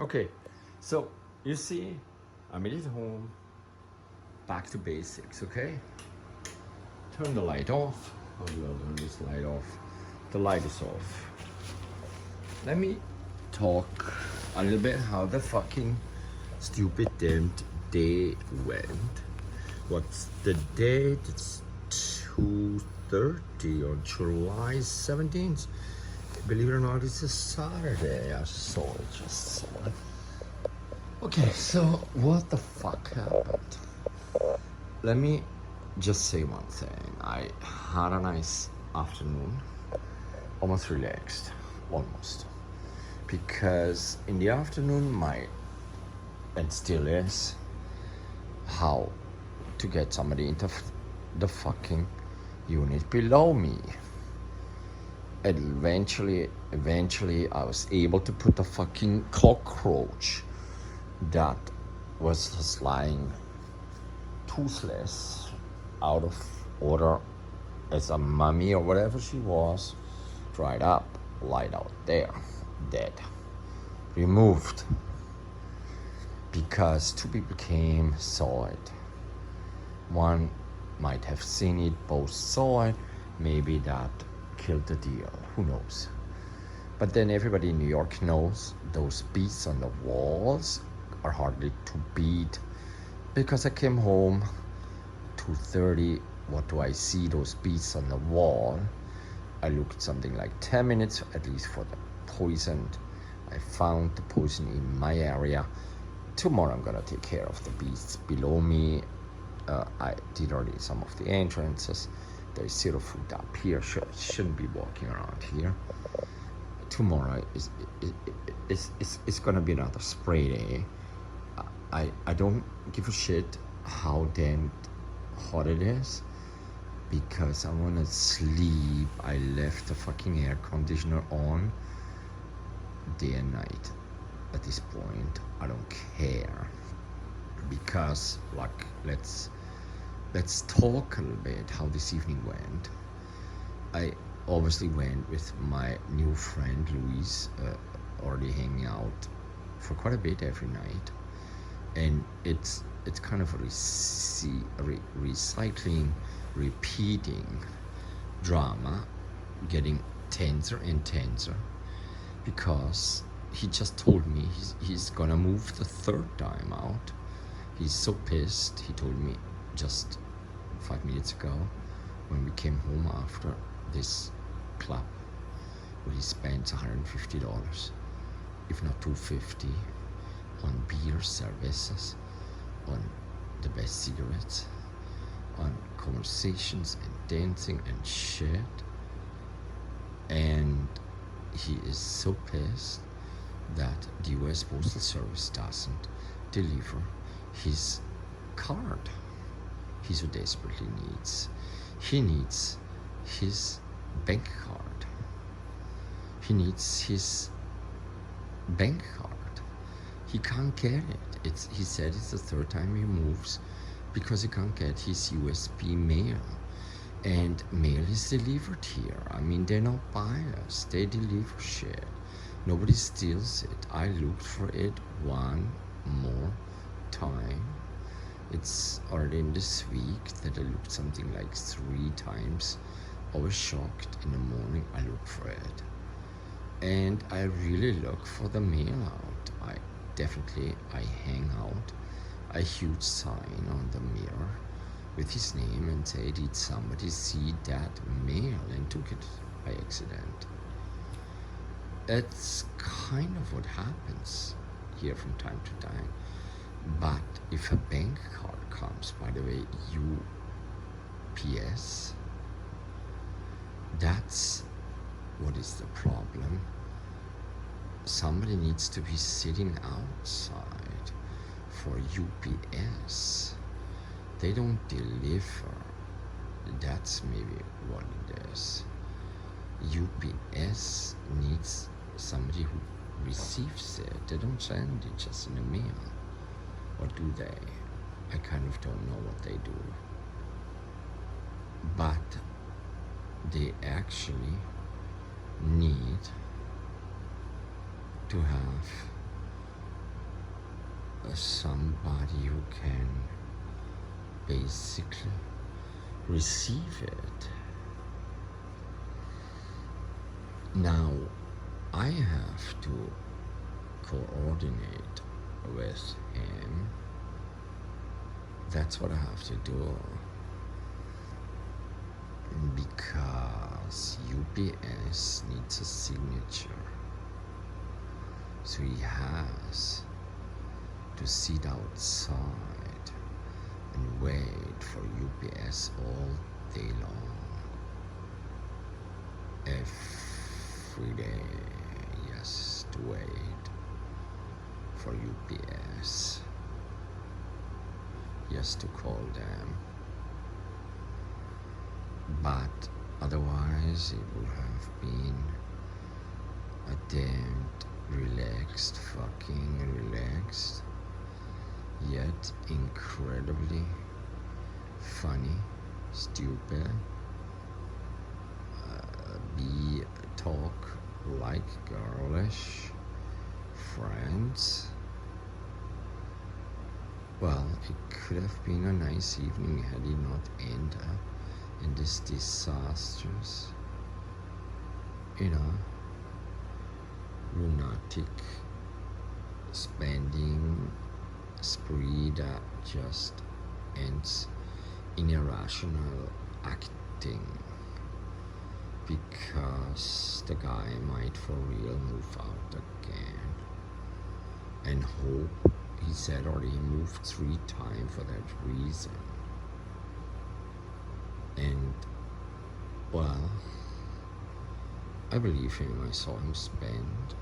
Okay, so you see, I made it home, back to basics, okay? Turn the light off. How do I turn this light off? The light is off. Let me talk a little bit how the fucking stupid damned day went. What's the date? It's 2:30 on July 17th. Believe it or not, it's a Saturday. I just saw it. Okay, so what the fuck happened? Let me just say one thing. I had a nice afternoon, almost relaxed, almost. Because in the afternoon, and still is, how to get somebody into the fucking unit below me. And eventually I was able to put the fucking cockroach that was just lying toothless out of order as a mummy or whatever she was, dried up, lied out there, dead, removed, because two people came, saw it. One might have seen it, both saw it, maybe that killed the deal, who knows. But then everybody in New York knows those beasts on the walls are hardly to beat, because I came home 2:30. What do I see? Those beasts on the wall. I looked something like 10 minutes at least for the poison. I found the poison in my area. Tomorrow I'm gonna take care of the beasts below me. I did already some of the entrances. There's zero food up here. Shouldn't be walking around here. Tomorrow is gonna be another spray day. I don't give a shit how damn hot it is, because I wanna sleep. I left the fucking air conditioner on day and night. At this point, I don't care, because like let's talk a little bit how this evening went. I obviously went with my new friend Louise, already hanging out for quite a bit every night, and it's kind of a recycling, repeating drama, getting tenser and tenser, because he just told me he's gonna move the third time out. He's so pissed. He told me just 5 minutes ago when we came home after this club, where he spent $150, if not $250, on beers, cervezas, on the best cigarettes, on conversations and dancing and shit. And he is so pissed that the US Postal Service doesn't deliver his card he so desperately needs. He needs his bank card. He needs his bank card. He can't get it. He said it's the third time he moves because he can't get his USB mail. And mail is delivered here. I mean, they're not buyers. They deliver shit. Nobody steals it. I looked for it one more time. It's already in this week that I looked something like 3 times. I was shocked. In the morning I looked for it. And I really look for the mail out. I hang out a huge sign on the mirror with his name and say, did somebody see that mail, and took it by accident. It's kind of what happens here from time to time. But if a bank card comes, by the way, UPS, that's what is the problem. Somebody needs to be sitting outside for UPS. They don't deliver. That's maybe what it is. UPS needs somebody who receives it. They don't send it just in the mail. Or do they? I kind of don't know what they do. But they actually need to have somebody who can basically receive it. Now, I have to coordinate with him. That's what I have to do. Because UPS needs a signature. So he has to sit outside and wait for UPS all day long. Every day he has to wait for UPS. He has to call them. But otherwise it would have been a damned fucking relaxed, yet incredibly funny, stupid, be talk like girlish friends. Well, it could have been a nice evening had he not ended up in this disastrous, lunatic spending spree that just ends in irrational acting, because the guy might for real move out again, and hope he said already moved 3 times for that reason. And well, I believe him. I saw him spend.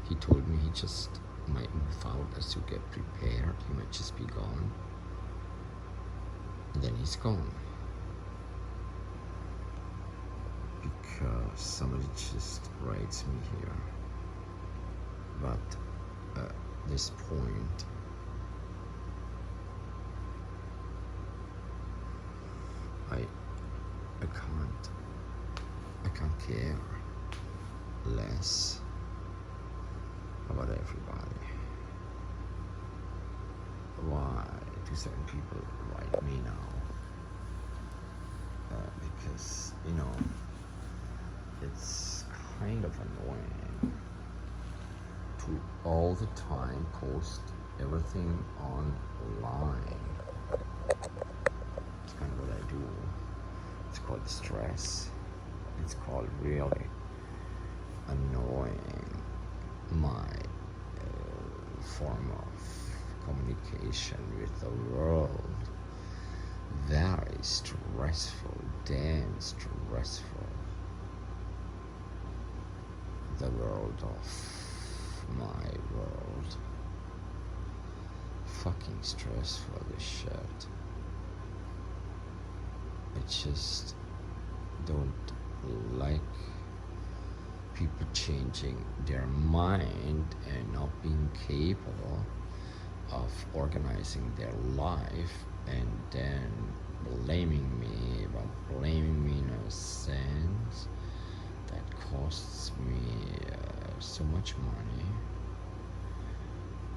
He told me he just might move out as to get prepared. He might just be gone. And then he's gone. Because somebody just writes me here. But at this point, I can't care less about everybody. Why do certain people write me now? Because, it's kind of annoying to all the time post everything online. It's kind of what I do. It's called stress. It's called really annoying my form of communication with the world. Very stressful, damn stressful. The world of my world. Fucking stressful, this shit. I just don't like people changing their mind and not being capable of organizing their life and then blaming me, but blaming me in a sense that costs me so much money.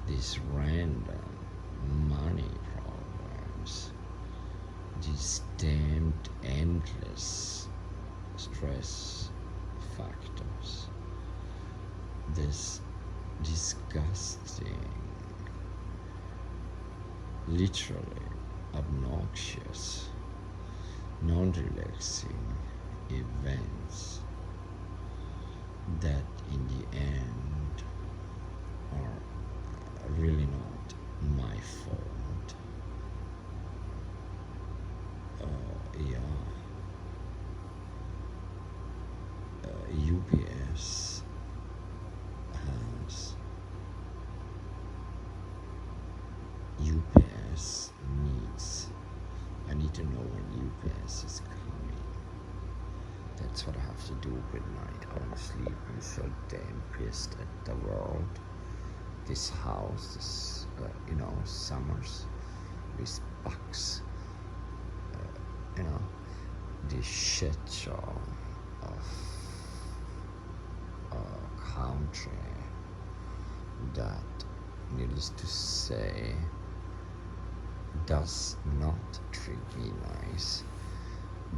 These random money problems, these damned endless stress factors, this disgusting, literally obnoxious, non-relaxing events that in the end are really not my fault. UPS has UPS needs. I need to know when UPS is coming. That's what I have to do at night. I want to sleep. I'm so damn pissed at the world. This house, this summers, these bugs, this shit show of a country that needless to say, does not treat me nice,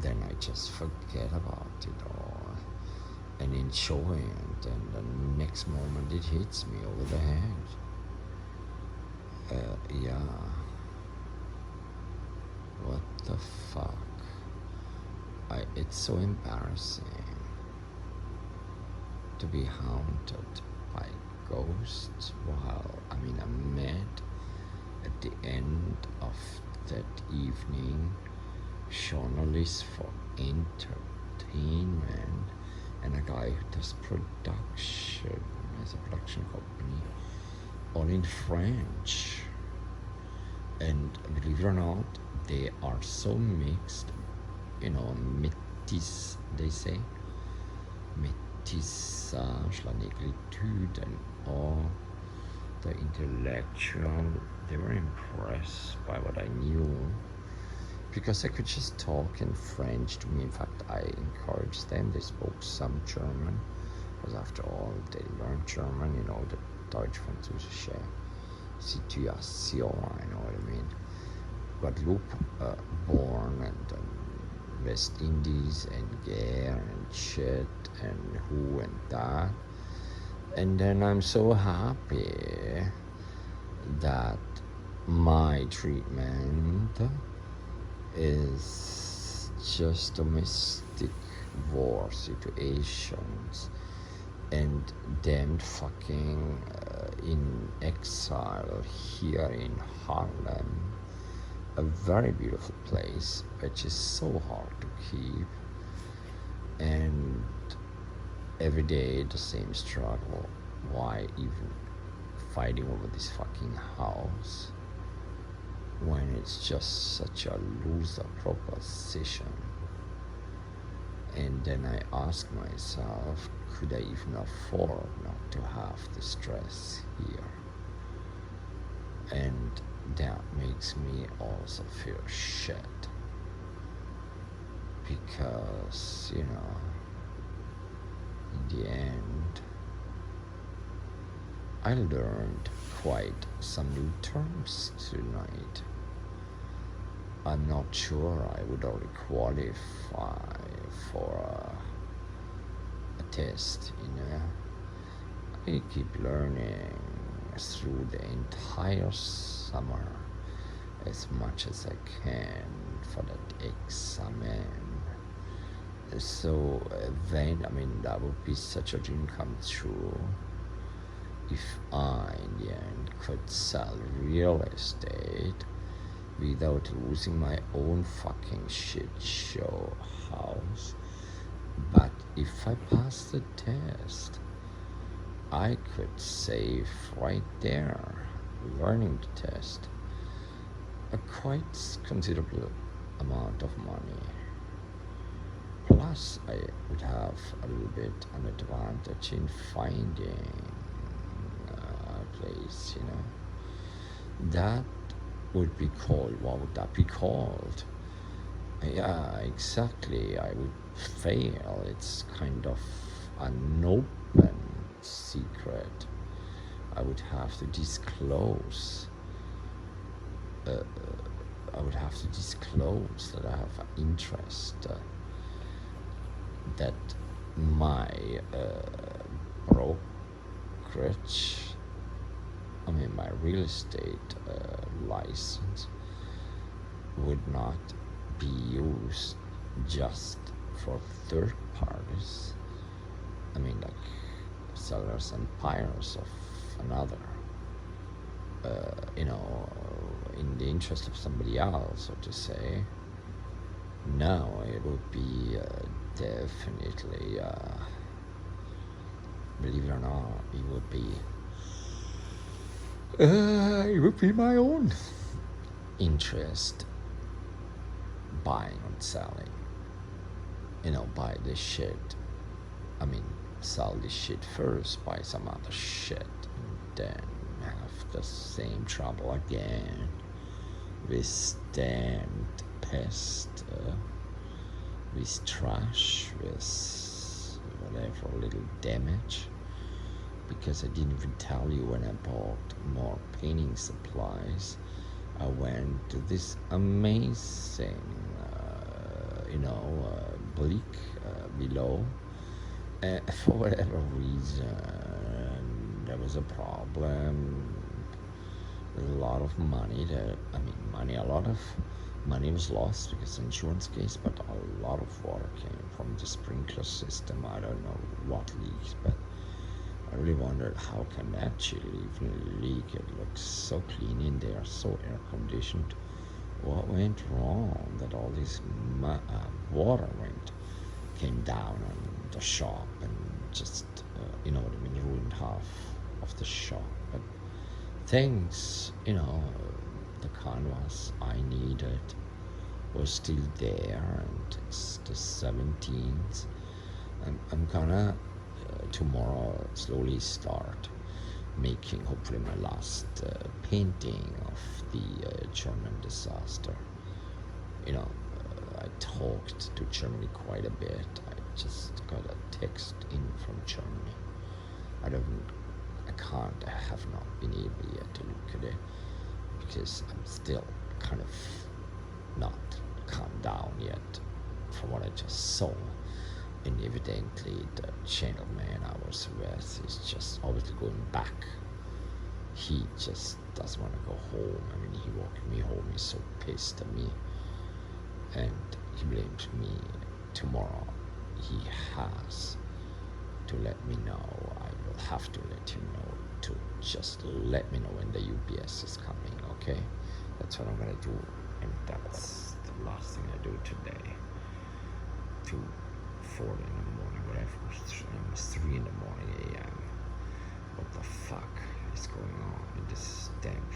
then I just forget about it all and enjoy it, and the next moment it hits me over the head. Yeah. What the fuck? It's so embarrassing to be haunted by ghosts while I'm met at the end of that evening, journalist for entertainment, and a guy who does production, has a production company, all in French. And believe it or not, they are so mixed, métis, they say, métissage, la négritude, and all the intellectual. They were impressed by what I knew, because I could just talk in French to me. In fact, I encouraged them. They spoke some German, because after all, they learned German, the Deutsch-Französische Situation, you know what I mean? Guadeloupe, born, and West Indies, and Gare, and shit, and who, and that. And then I'm so happy that my treatment is just domestic war situations and damned fucking in exile here in Harlem, a very beautiful place which is so hard to keep, and every day the same struggle. Why even fighting over this fucking house when it's just such a loser proposition? And then I ask myself, could I even afford not to have the stress here? And that makes me also feel shit, because in the end I learned quite some new terms tonight. I'm not sure I would already qualify for a test, I keep learning through the entire summer as much as I can for that examen. So that would be such a dream come true if I in the end could sell real estate without losing my own fucking shit show house. But if I pass the test, I could save right there, learning the test, a quite considerable amount of money. Plus, I would have a little bit an advantage in finding a place, That would be called, what would that be called? Yeah, exactly. I would fail. It's kind of an open secret. I would have to disclose. I would have to disclose that I have an interest. That my brokerage, my real estate license would not be used just for third parties. Like sellers and buyers of another, in the interest of somebody else, so to say. No, it would be definitely, believe it or not, it would be my own interest buying and selling. Buy this shit. Sell this shit first, buy some other shit, and then have the same trouble again with damned pest, with trash, with whatever little damage. because I didn't even tell you when I bought more painting supplies. I went to this amazing, bleak below. For whatever reason, there was a problem. There's a lot of money a lot of money was lost because of insurance case, but a lot of water came from the sprinkler system. I don't know what leaked, but I really wondered how can that chili even leak? It looks so clean in there, so air conditioned. What went wrong that all this water came down on the shop and just ruined half of the shop. But things, the canvas I needed was still there, and it's the 17th. I'm gonna tomorrow slowly start making hopefully my last painting of the German disaster. I talked to Germany quite a bit. I just got a text in from Germany. I have not been able yet to look at it because I'm still kind of not calmed down yet from what I just saw. And evidently the gentleman I was with is just obviously going back. He just doesn't want to go home. He walked me home. He's so pissed at me. And he blamed me. Tomorrow he has to let me know. I will have to let him know to just let me know when the UPS is coming, okay? That's what I'm gonna do, and that's the last thing I do today. 2:40 in the morning, whatever. It's 3 in the morning a.m. What the fuck is going on in this damn